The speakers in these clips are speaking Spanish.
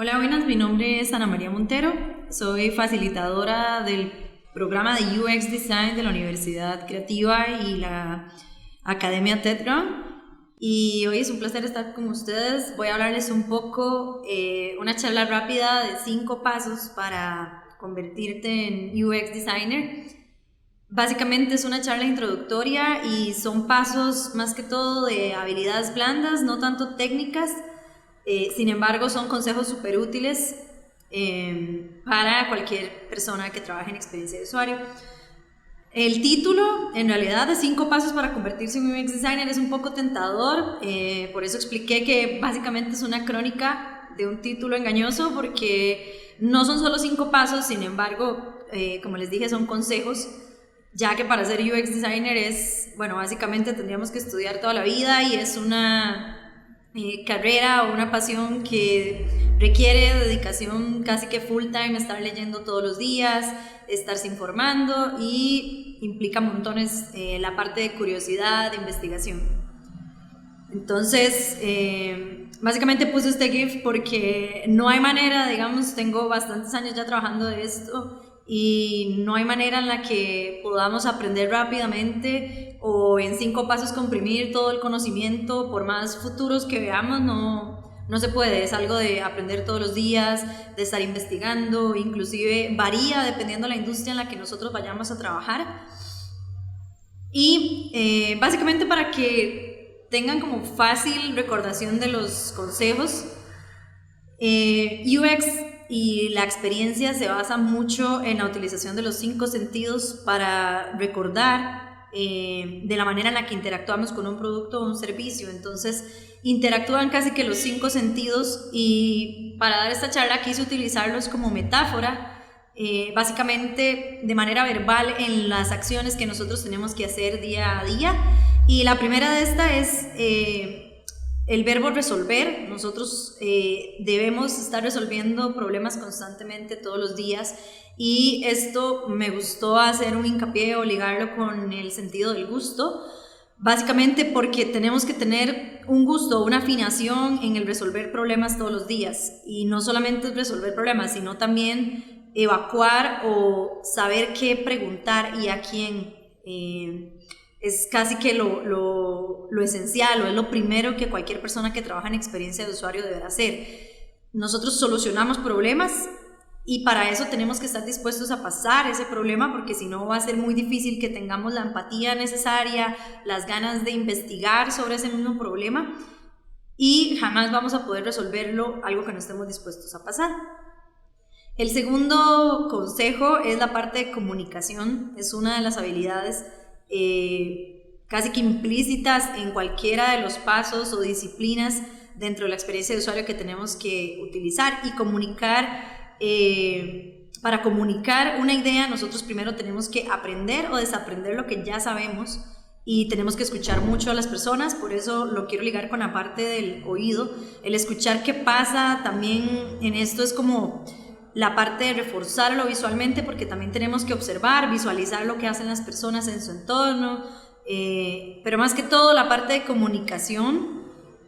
Hola, buenas, mi nombre es Ana María Montero, soy facilitadora del programa de UX Design de la Universidad Creativa y la Academia TEDGROUND, y hoy es un placer estar con ustedes. Voy a hablarles un poco, una charla rápida de 5 pasos para convertirte en UX Designer. Básicamente es una charla introductoria y son pasos más que todo de habilidades blandas, no tanto técnicas. Sin embargo, son consejos súper útiles para cualquier persona que trabaje en experiencia de usuario. El título, en realidad, de 5 pasos para convertirse en un UX designer es un poco tentador, por eso expliqué que básicamente es una crónica de un título engañoso, porque no son solo 5 pasos, sin embargo, como les dije, son consejos, ya que para ser UX designer básicamente tendríamos que estudiar toda la vida y es una carrera o una pasión que requiere dedicación casi que full time, estar leyendo todos los días, estarse informando, y implica montones la parte de curiosidad, de investigación. Entonces, básicamente puse este GIF porque no hay manera, digamos, tengo bastantes años ya trabajando de esto y no hay manera en la que podamos aprender rápidamente o en 5 pasos comprimir todo el conocimiento, por más futuros que veamos, no se puede. Es algo de aprender todos los días, de estar investigando, inclusive varía dependiendo de la industria en la que nosotros vayamos a trabajar. Y básicamente para que tengan como fácil recordación de los consejos, UX y la experiencia se basa mucho en la utilización de los 5 sentidos para recordar de la manera en la que interactuamos con un producto o un servicio. Entonces interactúan casi que los 5 sentidos, y para dar esta charla quise utilizarlos como metáfora, básicamente de manera verbal, en las acciones que nosotros tenemos que hacer día a día. Y la primera de esta es el verbo resolver. Nosotros debemos estar resolviendo problemas constantemente todos los días, y esto me gustó hacer un hincapié o ligarlo con el sentido del gusto, básicamente porque tenemos que tener un gusto, una afinación en el resolver problemas todos los días, y no solamente resolver problemas, sino también evacuar o saber qué preguntar y a quién. Es casi que lo esencial, o es lo primero que cualquier persona que trabaja en experiencia de usuario deberá hacer. Nosotros solucionamos problemas y para eso tenemos que estar dispuestos a pasar ese problema, porque si no va a ser muy difícil que tengamos la empatía necesaria, las ganas de investigar sobre ese mismo problema, y jamás vamos a poder resolverlo, algo que no estemos dispuestos a pasar. El segundo consejo es la parte de comunicación. Es una de las habilidades casi que implícitas en cualquiera de los pasos o disciplinas dentro de la experiencia de usuario que tenemos que utilizar. Y comunicar, para comunicar una idea, nosotros primero tenemos que aprender o desaprender lo que ya sabemos, y tenemos que escuchar mucho a las personas. Por eso lo quiero ligar con la parte del oído. El escuchar qué pasa también en esto es como la parte de reforzarlo visualmente, porque también tenemos que observar, visualizar lo que hacen las personas en su entorno, pero más que todo la parte de comunicación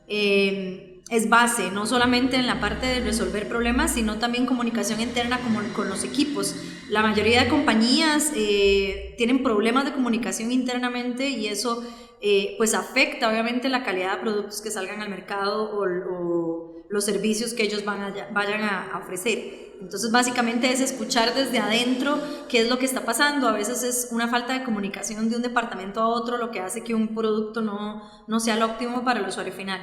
es base, no solamente en la parte de resolver problemas, sino también comunicación interna con los equipos. La mayoría de compañías tienen problemas de comunicación internamente, y eso pues afecta obviamente la calidad de productos que salgan al mercado o los servicios que ellos vayan a ofrecer. Entonces básicamente es escuchar desde adentro qué es lo que está pasando. A veces es una falta de comunicación de un departamento a otro lo que hace que un producto no sea lo óptimo para el usuario final.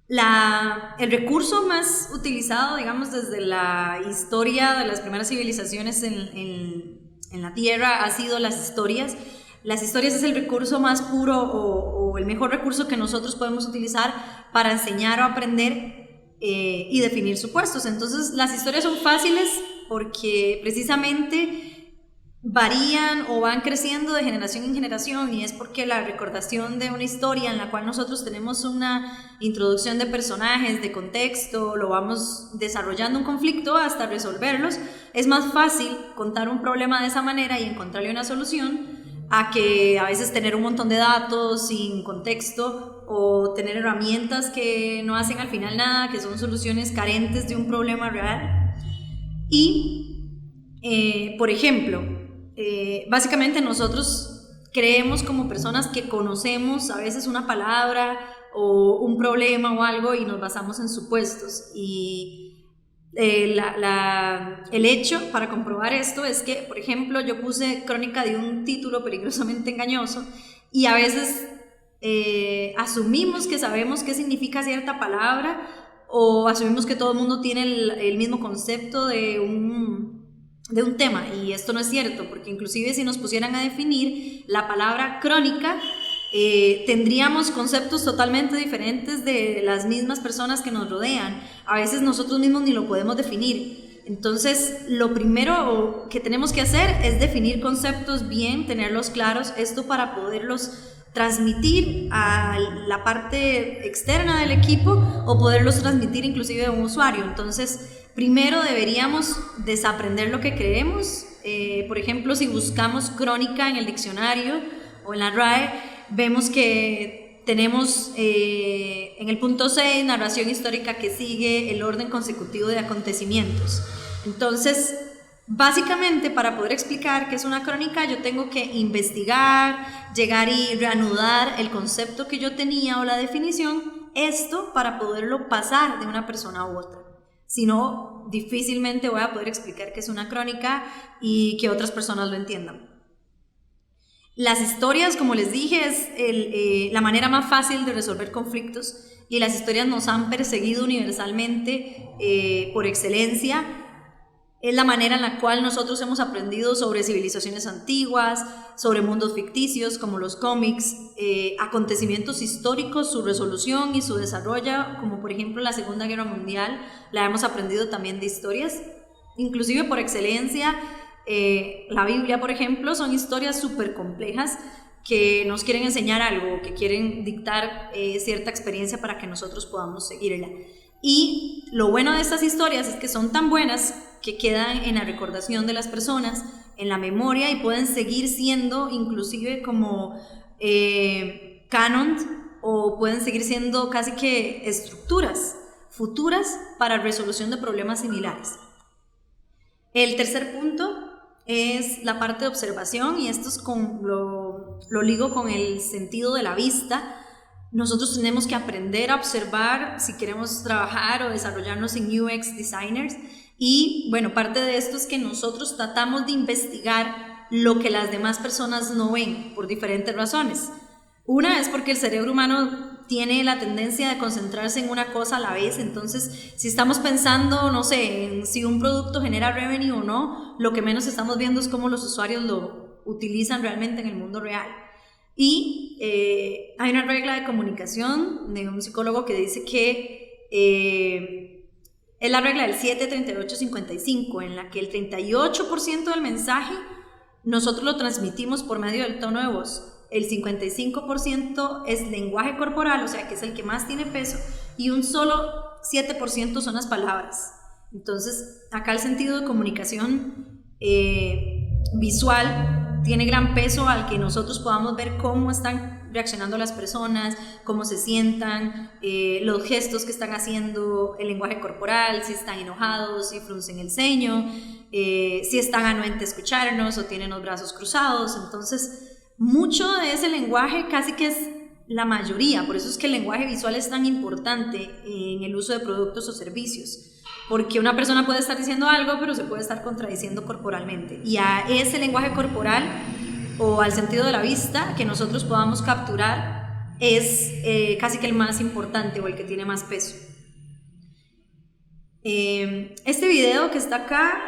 El recurso más utilizado, digamos, desde la historia de las primeras civilizaciones en la Tierra ha sido las historias. Las historias es el recurso más puro o el mejor recurso que nosotros podemos utilizar para enseñar o aprender y definir supuestos. Entonces las historias son fáciles porque precisamente varían o van creciendo de generación en generación, y es porque la recordación de una historia en la cual nosotros tenemos una introducción de personajes, de contexto, lo vamos desarrollando un conflicto hasta resolverlos. Es más fácil contar un problema de esa manera y encontrarle una solución a que a veces tener un montón de datos sin contexto o tener herramientas que no hacen al final nada, que son soluciones carentes de un problema real. Y, por ejemplo, básicamente nosotros creemos como personas que conocemos a veces una palabra o un problema o algo y nos basamos en supuestos. Y el hecho para comprobar esto es que, por ejemplo, yo puse crónica de un título peligrosamente engañoso y a veces asumimos que sabemos qué significa cierta palabra o asumimos que todo el mundo tiene el mismo concepto de un tema, y esto no es cierto, porque inclusive si nos pusieran a definir la palabra crónica, tendríamos conceptos totalmente diferentes de las mismas personas que nos rodean. A veces nosotros mismos ni lo podemos definir. Entonces, lo primero que tenemos que hacer es definir conceptos bien, tenerlos claros, esto para poderlos transmitir a la parte externa del equipo o poderlos transmitir inclusive a un usuario. Entonces, primero deberíamos desaprender lo que creemos. Por ejemplo, si buscamos crónica en el diccionario o en la RAE, vemos que tenemos en el punto 6, narración histórica que sigue el orden consecutivo de acontecimientos. Entonces, básicamente, para poder explicar qué es una crónica, yo tengo que investigar, llegar y reanudar el concepto que yo tenía o la definición, esto para poderlo pasar de una persona a otra. Si no, difícilmente voy a poder explicar qué es una crónica y que otras personas lo entiendan. Las historias, como les dije, es la manera más fácil de resolver conflictos, y las historias nos han perseguido universalmente por excelencia. Es la manera en la cual nosotros hemos aprendido sobre civilizaciones antiguas, sobre mundos ficticios como los cómics, acontecimientos históricos, su resolución y su desarrollo, como por ejemplo la Segunda Guerra Mundial, la hemos aprendido también de historias. Inclusive por excelencia, la Biblia, por ejemplo, son historias súper complejas que nos quieren enseñar algo, que quieren dictar cierta experiencia para que nosotros podamos seguirla. Y lo bueno de estas historias es que son tan buenas que quedan en la recordación de las personas, en la memoria, y pueden seguir siendo inclusive como canon, o pueden seguir siendo casi que estructuras futuras para resolución de problemas similares. El tercer punto es la parte de observación, y esto es lo ligo con el sentido de la vista. Nosotros tenemos que aprender a observar si queremos trabajar o desarrollarnos en UX designers, y bueno, parte de esto es que nosotros tratamos de investigar lo que las demás personas no ven por diferentes razones. Una es porque el cerebro humano tiene la tendencia de concentrarse en una cosa a la vez. Entonces, si estamos pensando, no sé, en si un producto genera revenue o no, lo que menos estamos viendo es cómo los usuarios lo utilizan realmente en el mundo real. Y hay una regla de comunicación de un psicólogo que dice que es la regla del 7-38-55, en la que el 38% del mensaje nosotros lo transmitimos por medio del tono de voz, el 55% es lenguaje corporal, o sea que es el que más tiene peso, y un solo 7% son las palabras. Entonces, acá el sentido de comunicación visual tiene gran peso al que nosotros podamos ver cómo están reaccionando las personas, cómo se sientan, los gestos que están haciendo, el lenguaje corporal, si están enojados, si fruncen el ceño, si están anuentes a escucharnos o tienen los brazos cruzados. Entonces, mucho de ese lenguaje, casi que es la mayoría, por eso es que el lenguaje visual es tan importante en el uso de productos o servicios, porque una persona puede estar diciendo algo, pero se puede estar contradiciendo corporalmente, y a ese lenguaje corporal o al sentido de la vista que nosotros podamos capturar es casi que el más importante o el que tiene más peso. Este video que está acá,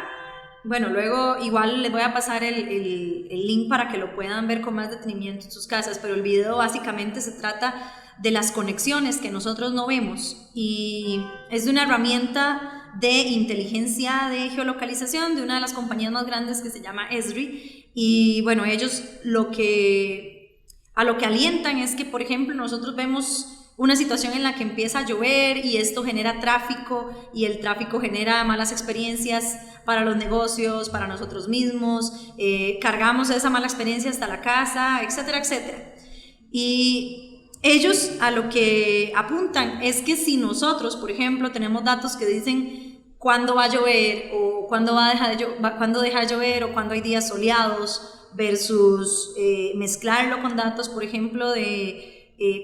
bueno, luego igual les voy a pasar el link para que lo puedan ver con más detenimiento en sus casas, pero el video básicamente se trata de las conexiones que nosotros no vemos, y es de una herramienta de inteligencia de geolocalización de una de las compañías más grandes que se llama Esri. Y bueno, ellos a lo que alientan es que, por ejemplo, nosotros vemos una situación en la que empieza a llover y esto genera tráfico y el tráfico genera malas experiencias para los negocios, para nosotros mismos, cargamos esa mala experiencia hasta la casa, etcétera, etcétera. Y ellos a lo que apuntan es que si nosotros, por ejemplo, tenemos datos que dicen cuándo va a llover o cuándo deja de llover o cuándo hay días soleados versus mezclarlo con datos, por ejemplo, de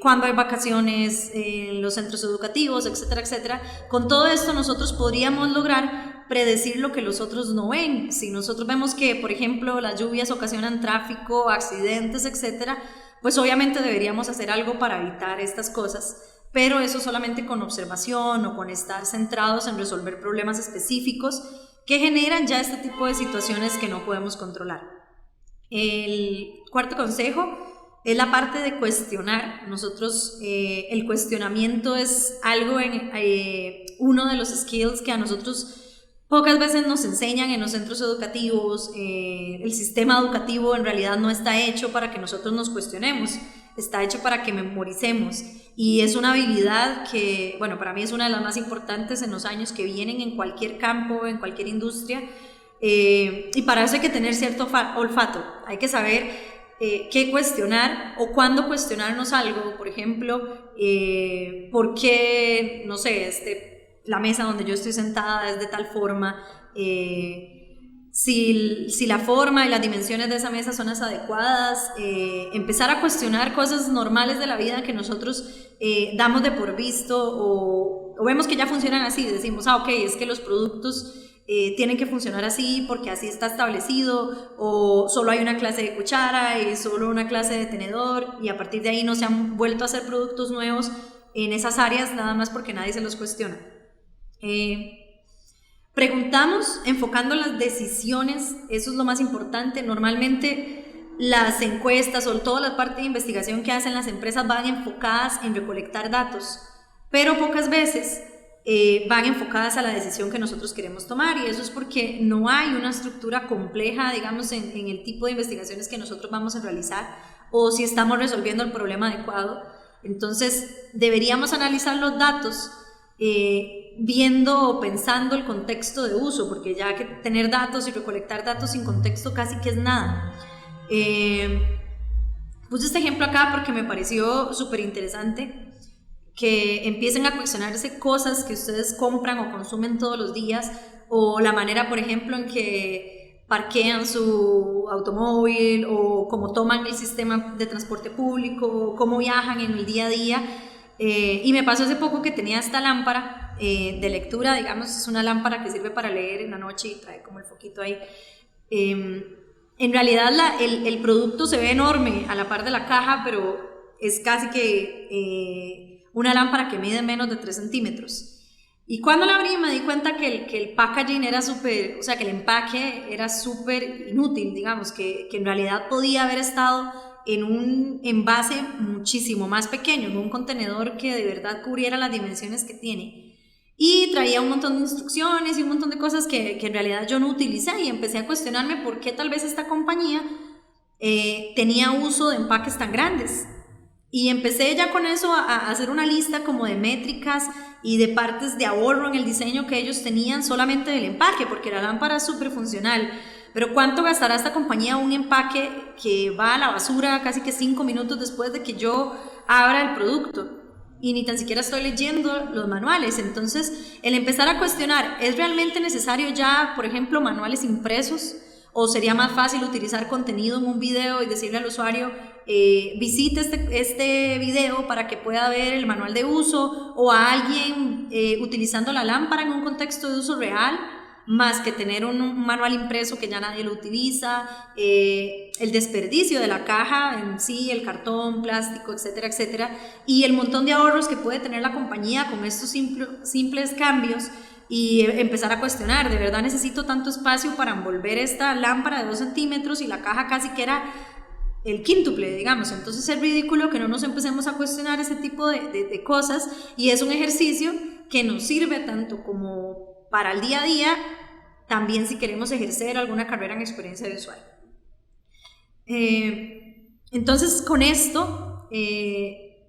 cuándo hay vacaciones en los centros educativos, etcétera, etcétera. Con todo esto nosotros podríamos lograr predecir lo que los otros no ven. Si nosotros vemos que, por ejemplo, las lluvias ocasionan tráfico, accidentes, etcétera, pues obviamente deberíamos hacer algo para evitar estas cosas, pero eso solamente con observación o con estar centrados en resolver problemas específicos que generan ya este tipo de situaciones que no podemos controlar. El cuarto consejo es la parte de cuestionar. Nosotros, el cuestionamiento es algo, uno de los skills que a nosotros pocas veces nos enseñan en los centros educativos. El sistema educativo en realidad no está hecho para que nosotros nos cuestionemos, está hecho para que memoricemos. Y es una habilidad que, bueno, para mí es una de las más importantes en los años que vienen en cualquier campo, en cualquier industria. Y para eso hay que tener cierto olfato, hay que saber qué cuestionar o cuándo cuestionarnos algo. Por ejemplo, ¿por qué, no sé, la mesa donde yo estoy sentada es de tal forma? Si la forma y las dimensiones de esa mesa son las adecuadas, empezar a cuestionar cosas normales de la vida que nosotros damos de por visto o vemos que ya funcionan así, decimos, ok, es que los productos tienen que funcionar así porque así está establecido, o solo hay una clase de cuchara y solo una clase de tenedor, y a partir de ahí no se han vuelto a hacer productos nuevos en esas áreas nada más porque nadie se los cuestiona. Preguntamos enfocando las decisiones, eso es lo más importante. Normalmente las encuestas o toda la parte de investigación que hacen las empresas van enfocadas en recolectar datos, pero pocas veces van enfocadas a la decisión que nosotros queremos tomar, y eso es porque no hay una estructura compleja, digamos, en el tipo de investigaciones que nosotros vamos a realizar, o si estamos resolviendo el problema adecuado. Entonces deberíamos analizar los datos viendo o pensando el contexto de uso, porque ya que tener datos y recolectar datos sin contexto casi que es nada. Puse este ejemplo acá porque me pareció súper interesante, que empiecen a cuestionarse cosas que ustedes compran o consumen todos los días, o la manera, por ejemplo, en que parquean su automóvil, o cómo toman el sistema de transporte público, o cómo viajan en el día a día. Y me pasó hace poco que tenía esta lámpara de lectura, digamos, es una lámpara que sirve para leer en la noche y trae como el foquito ahí. En realidad el producto se ve enorme a la par de la caja, pero es casi que una lámpara que mide menos de 3 centímetros. Y cuando la abrí me di cuenta que el packaging era súper, o sea, que el empaque era súper inútil, digamos, que en realidad podía haber estado en un envase muchísimo más pequeño, en un contenedor que de verdad cubriera las dimensiones que tiene. Y traía un montón de instrucciones y un montón de cosas que en realidad yo no utilicé, y empecé a cuestionarme por qué tal vez esta compañía tenía uso de empaques tan grandes. Y empecé ya con eso a hacer una lista como de métricas y de partes de ahorro en el diseño que ellos tenían solamente del empaque, porque la lámpara es súper funcional. Pero ¿cuánto gastará esta compañía un empaque que va a la basura casi que 5 minutos después de que yo abra el producto? Y ni tan siquiera estoy leyendo los manuales. Entonces, el empezar a cuestionar, ¿es realmente necesario ya, por ejemplo, manuales impresos? ¿O sería más fácil utilizar contenido en un video y decirle al usuario, visite este video para que pueda ver el manual de uso, o a alguien utilizando la lámpara en un contexto de uso real, más que tener un manual impreso que ya nadie lo utiliza, el desperdicio de la caja en sí, el cartón, plástico, etcétera, etcétera, y el montón de ahorros que puede tener la compañía con estos simples cambios. Y empezar a cuestionar, ¿de verdad necesito tanto espacio para envolver esta lámpara de 2 centímetros y la caja casi que era el quíntuple, digamos? Entonces es ridículo que no nos empecemos a cuestionar ese tipo de cosas, y es un ejercicio que nos sirve tanto como para el día a día, también si queremos ejercer alguna carrera en experiencia de usuario. Entonces con esto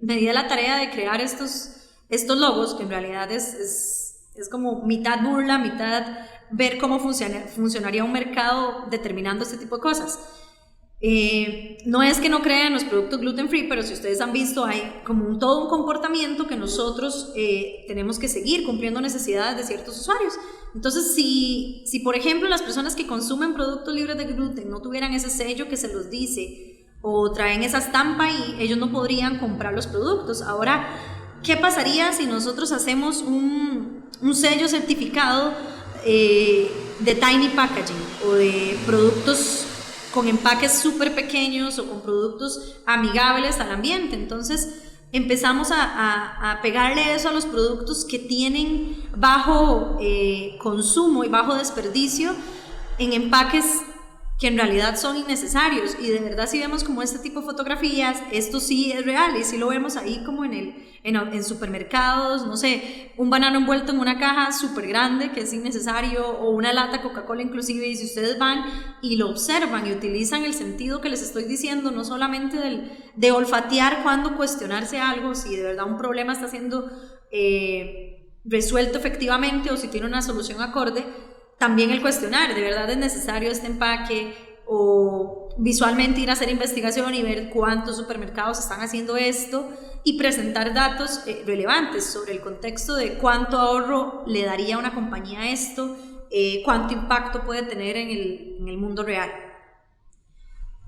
me di a la tarea de crear estos logos, que en realidad es como mitad burla, mitad ver cómo funcionaría un mercado determinando este tipo de cosas. No es que no crean los productos gluten free, pero si ustedes han visto, hay como todo un comportamiento que nosotros tenemos que seguir cumpliendo necesidades de ciertos usuarios. Entonces, si por ejemplo las personas que consumen productos libres de gluten no tuvieran ese sello que se los dice o traen esa estampa, y ellos no podrían comprar los productos. Ahora, ¿qué pasaría si nosotros hacemos un sello certificado de tiny packaging o de productos con empaques súper pequeños o con productos amigables al ambiente? Entonces empezamos a pegarle eso a los productos que tienen bajo consumo y bajo desperdicio en empaques que en realidad son innecesarios. Y de verdad, si vemos como este tipo de fotografías, esto sí es real, y sí lo vemos ahí como en supermercados, no sé, un banano envuelto en una caja súper grande que es innecesario, o una lata Coca-Cola inclusive. Y si ustedes van y lo observan y utilizan el sentido que les estoy diciendo, no solamente de olfatear cuando cuestionarse algo, si de verdad un problema está siendo resuelto efectivamente o si tiene una solución acorde, también el cuestionar, ¿de verdad es necesario este empaque? O visualmente ir a hacer investigación y ver cuántos supermercados están haciendo esto, y presentar datos relevantes sobre el contexto de cuánto ahorro le daría a una compañía esto, cuánto impacto puede tener en el mundo real.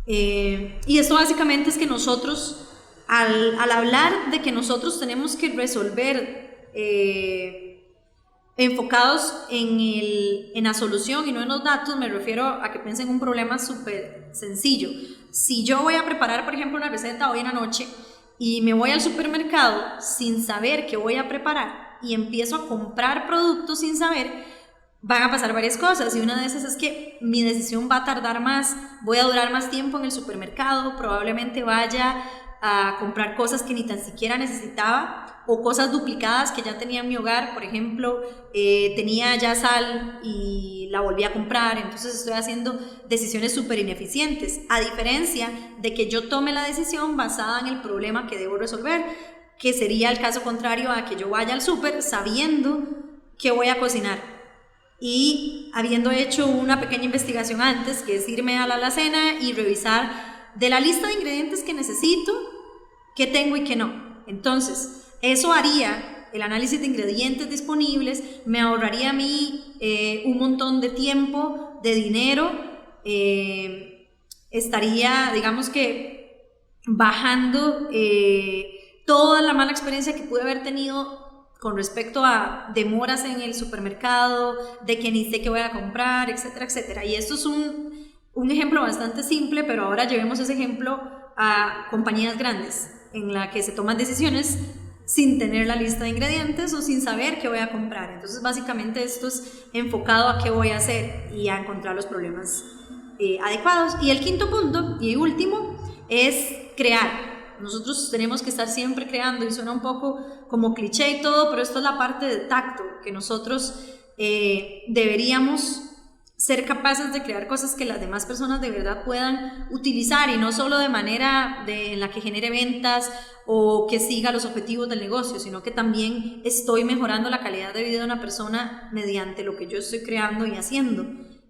Y esto básicamente es que nosotros, al hablar de que nosotros tenemos que resolver enfocados en la solución y no en los datos, me refiero a que piensen en un problema súper sencillo. Si yo voy a preparar, por ejemplo, una receta hoy en la noche y me voy al supermercado sin saber qué voy a preparar y empiezo a comprar productos sin saber, van a pasar varias cosas, y una de esas es que mi decisión va a tardar más, voy a durar más tiempo en el supermercado, probablemente vaya a comprar cosas que ni tan siquiera necesitaba, o cosas duplicadas que ya tenía en mi hogar. Por ejemplo, tenía ya sal y la volví a comprar, entonces estoy haciendo decisiones súper ineficientes, a diferencia de que yo tome la decisión basada en el problema que debo resolver, que sería el caso contrario a que yo vaya al súper sabiendo que voy a cocinar y habiendo hecho una pequeña investigación antes, que es irme a la alacena y revisar de la lista de ingredientes que necesito, qué tengo y qué no. Entonces, eso haría el análisis de ingredientes disponibles, me ahorraría a mí un montón de tiempo, de dinero, estaría, digamos que, bajando toda la mala experiencia que pude haber tenido con respecto a demoras en el supermercado, de que ni sé qué voy a comprar, etcétera, etcétera. Y esto es un ejemplo bastante simple, pero ahora llevemos ese ejemplo a compañías grandes, en la que se toman decisiones sin tener la lista de ingredientes o sin saber qué voy a comprar. Entonces, básicamente esto es enfocado a qué voy a hacer y a encontrar los problemas adecuados. Y el quinto punto y último es crear. Nosotros tenemos que estar siempre creando, y suena un poco como cliché y todo, pero esto es la parte de tacto, que nosotros deberíamos ser capaces de crear cosas que las demás personas de verdad puedan utilizar, y no solo de manera en la que genere ventas o que siga los objetivos del negocio, sino que también estoy mejorando la calidad de vida de una persona mediante lo que yo estoy creando y haciendo.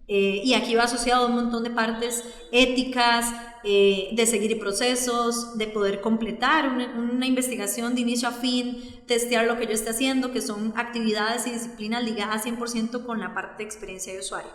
Y aquí va asociado un montón de partes éticas, de seguir procesos, de poder completar una investigación de inicio a fin, testear lo que yo esté haciendo, que son actividades y disciplinas ligadas 100% con la parte de experiencia de usuario.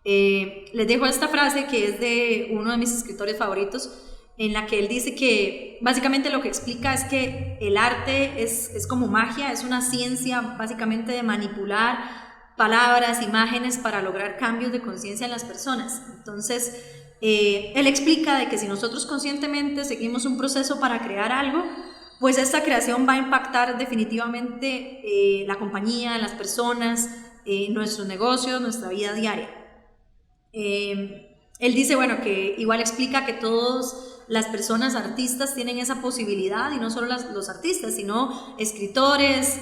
Les dejo esta frase que es de uno de mis escritores favoritos, en la que él dice que básicamente lo que explica es que el arte es como magia, es una ciencia básicamente de manipular palabras, imágenes para lograr cambios de conciencia en las personas. Entonces, él explica de que si nosotros conscientemente seguimos un proceso para crear algo, pues esta creación va a impactar definitivamente la compañía, las personas, nuestros negocios, nuestra vida diaria. Él dice, bueno, que igual explica que todas las personas artistas tienen esa posibilidad, y no solo los artistas, sino escritores,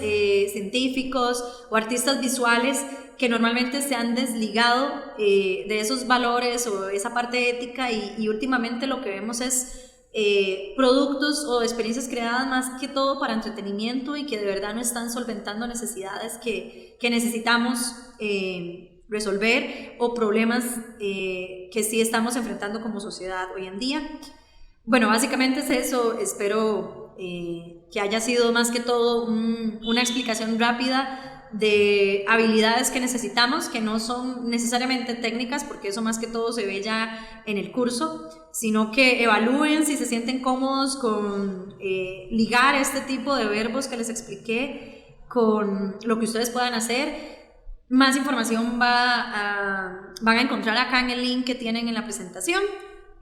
científicos o artistas visuales que normalmente se han desligado de esos valores o esa parte ética, y últimamente lo que vemos es productos o experiencias creadas más que todo para entretenimiento y que de verdad no están solventando necesidades que necesitamos resolver o problemas que sí estamos enfrentando como sociedad hoy en día. Bueno, básicamente es eso. Espero que haya sido más que todo una explicación rápida de habilidades que necesitamos, que no son necesariamente técnicas, porque eso más que todo se ve ya en el curso, sino que evalúen si se sienten cómodos con ligar este tipo de verbos que les expliqué con lo que ustedes puedan hacer. Más información van a encontrar acá en el link que tienen en la presentación.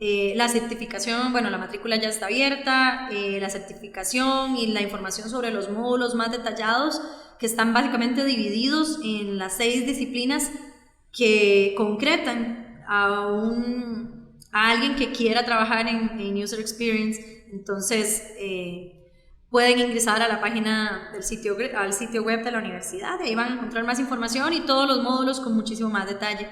La certificación, bueno, la matrícula ya está abierta, la certificación y la información sobre los módulos más detallados, que están básicamente divididos en las 6 disciplinas que concretan a alguien que quiera trabajar en User Experience. Entonces pueden ingresar a la página al sitio web de la universidad, ahí van a encontrar más información y todos los módulos con muchísimo más detalle.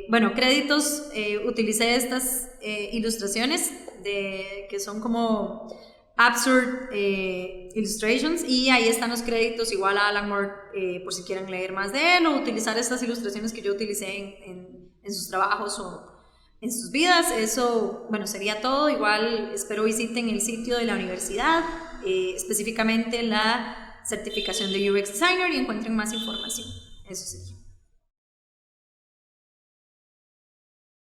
Bueno, créditos, utilicé estas ilustraciones que son como Absurd Illustrations, y ahí están los créditos igual a Alan Moore, por si quieren leer más de él o utilizar estas ilustraciones que yo utilicé en sus trabajos o en sus vidas. Eso, bueno, sería todo. Igual espero visiten el sitio de la universidad, específicamente la certificación de UX Designer, y encuentren más información. Eso sí.